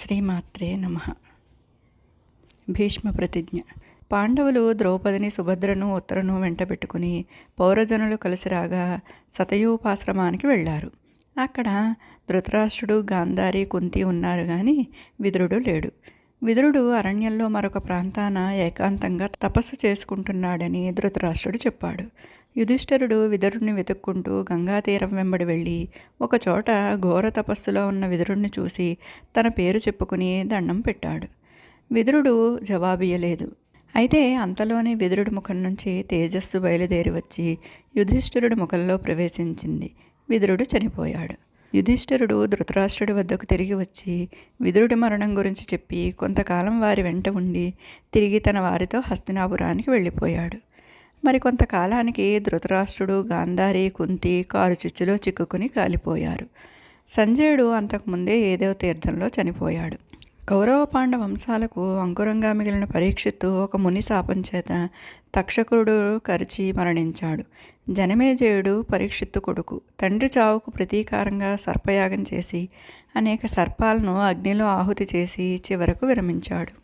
శ్రీమాత్రే నమః. భీష్మ ప్రతిజ్ఞ. పాండవులు ద్రౌపదిని, సుభద్రను, ఉత్తరను వెంటబెట్టుకుని పౌరజనులు కలిసి రాగా శతయూపాశ్రమానికి వెళ్ళారు. అక్కడ ధృతరాష్ట్రుడు, గాంధారి, కుంతి ఉన్నారు గాని విదురుడు లేడు. విదురుడు అరణ్యంలో మరొక ప్రాంతాన ఏకాంతంగా తపస్సు చేసుకుంటున్నాడని ధృతరాష్ట్రుడు చెప్పాడు. యుధిష్ఠిరుడు విదురుడిని వెతుక్కుంటూ గంగాతీరం వెంబడి వెళ్ళి ఒకచోట ఘోర తపస్సులో ఉన్న విదురుడిని చూసి తన పేరు చెప్పుకుని దండం పెట్టాడు. విదురుడు జవాబియ్యలేదు. అయితే అంతలోనే విదురుడి ముఖం నుంచి తేజస్సు బయలుదేరి వచ్చి యుధిష్ఠిరుడి ముఖంలో ప్రవేశించింది. విదురుడు చనిపోయాడు. యుధిష్ఠిరుడు ధృతరాష్ట్రుడి వద్దకు తిరిగి వచ్చి విదురుడి మరణం గురించి చెప్పి కొంతకాలం వారి వెంట ఉండి తిరిగి తన వారితో హస్తినాపురానికి వెళ్ళిపోయాడు. మరికొంతకాలానికి ధృతరాష్ట్రుడు, గాంధారి, కుంతి కారు చిచ్చులో చిక్కుకుని కాలిపోయారు. సంజయుడు అంతకుముందే ఏదో తీర్థంలో చనిపోయాడు. కౌరవ పాండవ వంశాలకు అంకురంగా మిగిలిన పరీక్షిత్తు ఒక ముని శాపం చేత తక్షకుడు కరిచి మరణించాడు. జనమేజయుడు పరీక్షిత్తు కొడుకు. తండ్రి చావుకు ప్రతీకారంగా సర్పయాగం చేసి అనేక సర్పాలను అగ్నిలో ఆహుతి చేసి చివరకు విరమించాడు.